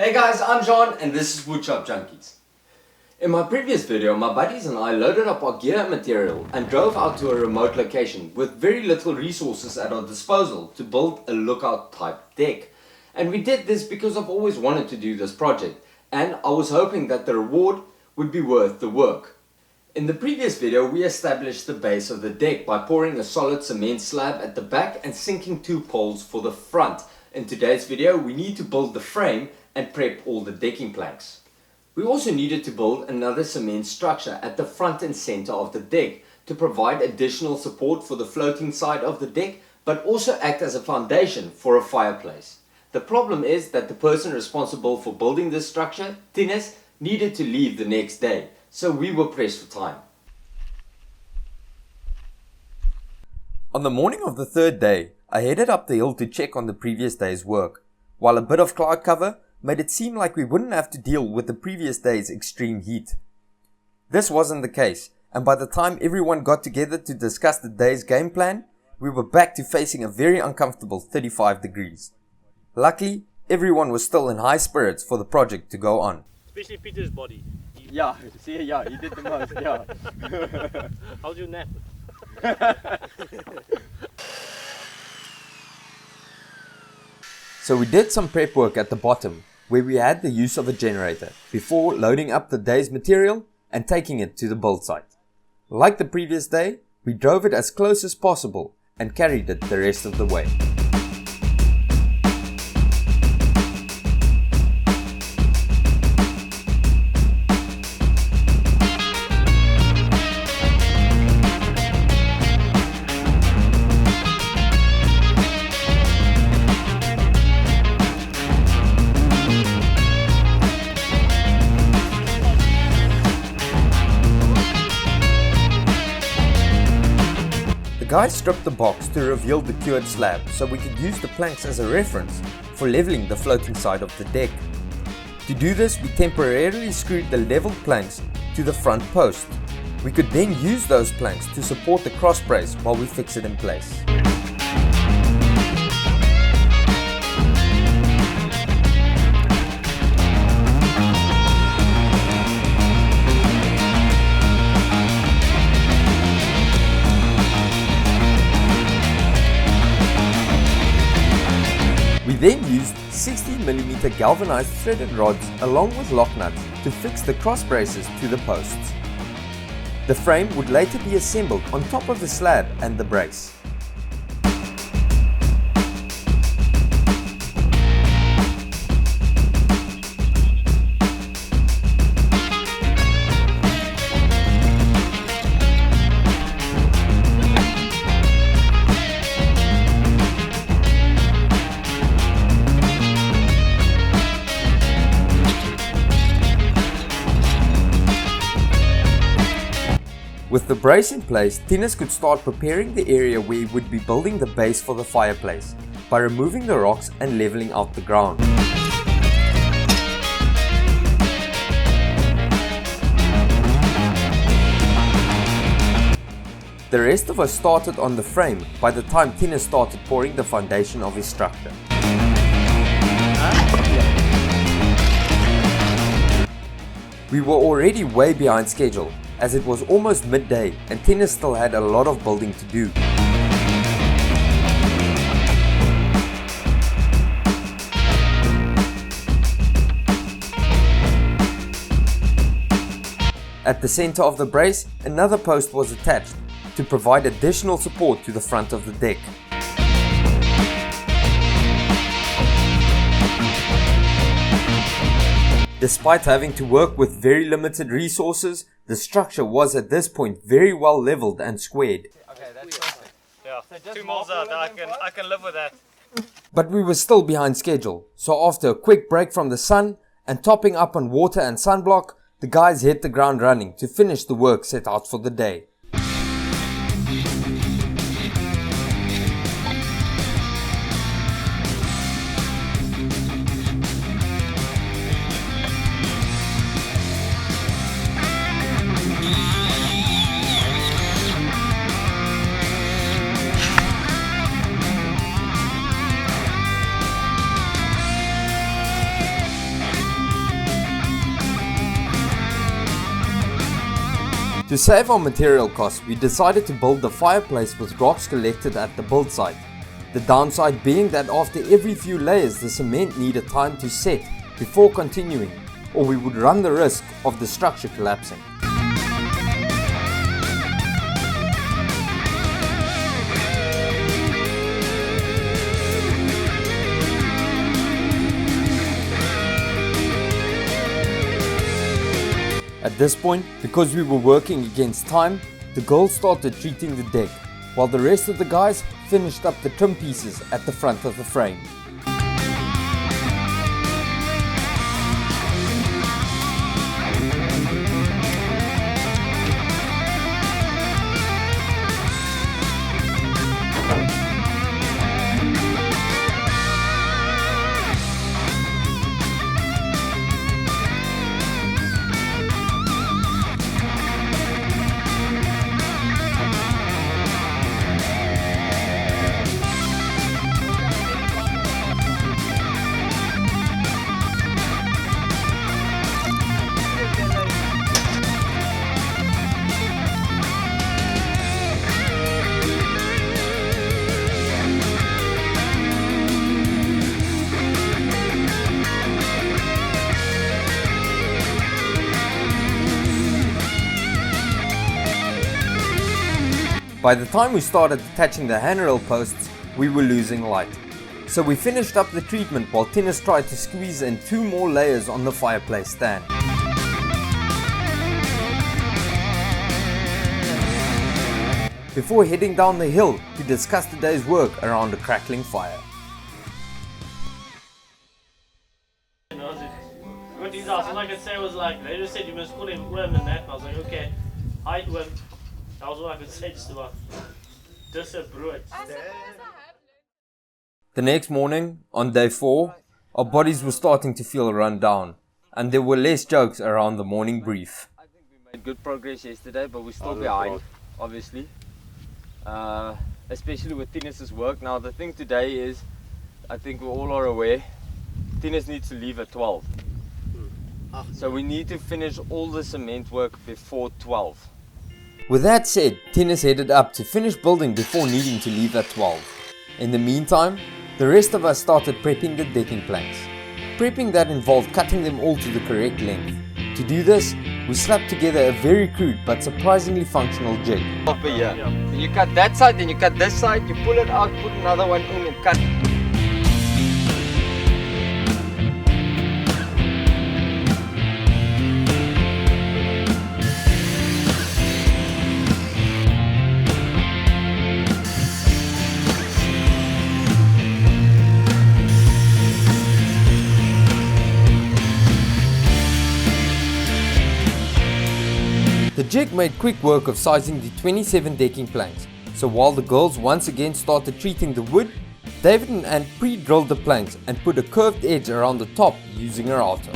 Hey guys, I'm John and this is Woodshop Junkies. In my previous video, my buddies and I loaded up our gear and material and drove out to a remote location with very little resources at our disposal to build a lookout type deck. And we did this because I've always wanted to do this project and I was hoping that the reward would be worth the work. In the previous video, we established the base of the deck by pouring a solid cement slab at the back and sinking 2 poles for the front. In today's video, we need to build the frame and prep all the decking planks. We also needed to build another cement structure at the front and center of the deck to provide additional support for the floating side of the deck, but also act as a foundation for a fireplace. The problem is that the person responsible for building this structure, Thinus, needed to leave the next day, so we were pressed for time. On the morning of the third day, I headed up the hill to check on the previous day's work, while a bit of cloud cover made it seem like we wouldn't have to deal with the previous day's extreme heat. This wasn't the case, and by the time everyone got together to discuss the day's game plan, we were back to facing a very uncomfortable 35 degrees. Luckily, everyone was still in high spirits for the project to go on. Especially Peter's body. Yeah, he did the most, yeah. How's your nap? So we did some prep work at the bottom, where we had the use of a generator, before loading up the day's material and taking it to the build site. Like the previous day, we drove it as close as possible and carried it the rest of the way. The guy stripped the box to reveal the cured slab so we could use the planks as a reference for leveling the floating side of the deck. To do this, we temporarily screwed the leveled planks to the front post. We could then use those planks to support the cross brace while we fix it in place. We then used 16mm galvanized threaded rods along with lock nuts to fix the cross braces to the posts. The frame would later be assembled on top of the slab and the brace. With the brace in place, Thinus could start preparing the area where he would be building the base for the fireplace by removing the rocks and leveling out the ground. The rest of us started on the frame by the time Thinus started pouring the foundation of his structure. We were already way behind schedule, as it was almost midday and Thinus still had a lot of building to do. At the center of the brace, another post was attached to provide additional support to the front of the deck. Despite having to work with very limited resources, the structure was at this point very well leveled and squared. Okay, that's perfect. Yeah, so 2 miles out, I can live with that. But we were still behind schedule, so after a quick break from the sun and topping up on water and sunblock, the guys hit the ground running to finish the work set out for the day. To save our material costs, we decided to build the fireplace with rocks collected at the build site. The downside being that after every few layers the cement needed time to set before continuing, or we would run the risk of the structure collapsing. At this point, because we were working against time, the girls started treating the deck, while the rest of the guys finished up the trim pieces at the front of the frame. By the time we started attaching the handrail posts, we were losing light. So we finished up the treatment while Thinus tried to squeeze in 2 more layers on the fireplace stand. Before heading down the hill to discuss the day's work around a crackling fire. What these are, all I could say was like, they just said you must call him Worm and that, and I was like, okay, hi Worm. That was all I could say, just about disapprove. The next morning, on day 4, our bodies were starting to feel run down, and there were less jokes around the morning brief. I think we made good progress yesterday, but we're still behind, obviously. Especially with Thinus' work. Now the thing today is, I think we all are aware, Thinus needs to leave at 12. So we need to finish all the cement work before 12. With that said, Thinus headed up to finish building before needing to leave at 12. In the meantime, the rest of us started prepping the decking planks. Prepping that involved cutting them all to the correct length. To do this, we slapped together a very crude but surprisingly functional jig. Over here. Then you cut that side, then you cut this side, you pull it out, put another one in and cut. The jig made quick work of sizing the 27 decking planks, so while the girls once again started treating the wood, David and Ant pre-drilled the planks and put a curved edge around the top using a router.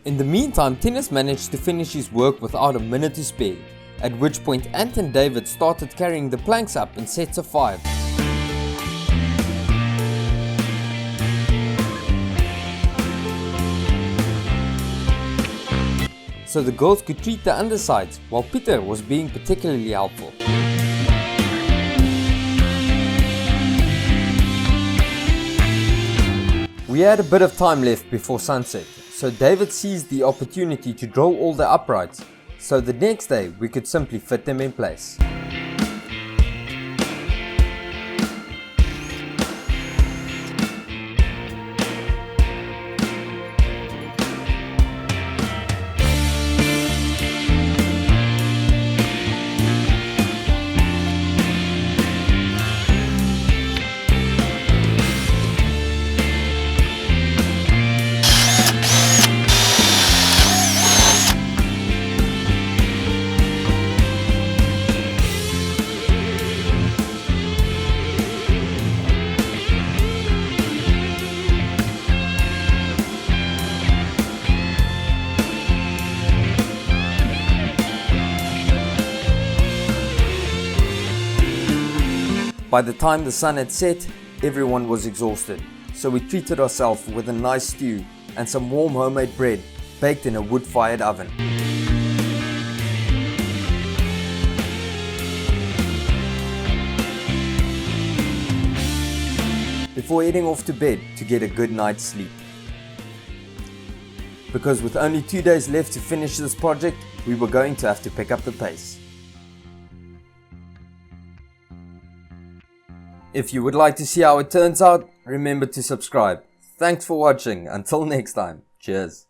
In the meantime, Thinus managed to finish his work without a minute to spare, at which point Ant and David started carrying the planks up in sets of 5. So the girls could treat the undersides, while Peter was being particularly helpful. We had a bit of time left before sunset, so David seized the opportunity to drill all the uprights, so the next day we could simply fit them in place. By the time the sun had set, everyone was exhausted, so we treated ourselves with a nice stew and some warm homemade bread baked in a wood-fired oven. Before heading off to bed to get a good night's sleep. Because with only 2 days left to finish this project, we were going to have to pick up the pace. If you would like to see how it turns out, remember to subscribe. Thanks for watching. Until next time. Cheers.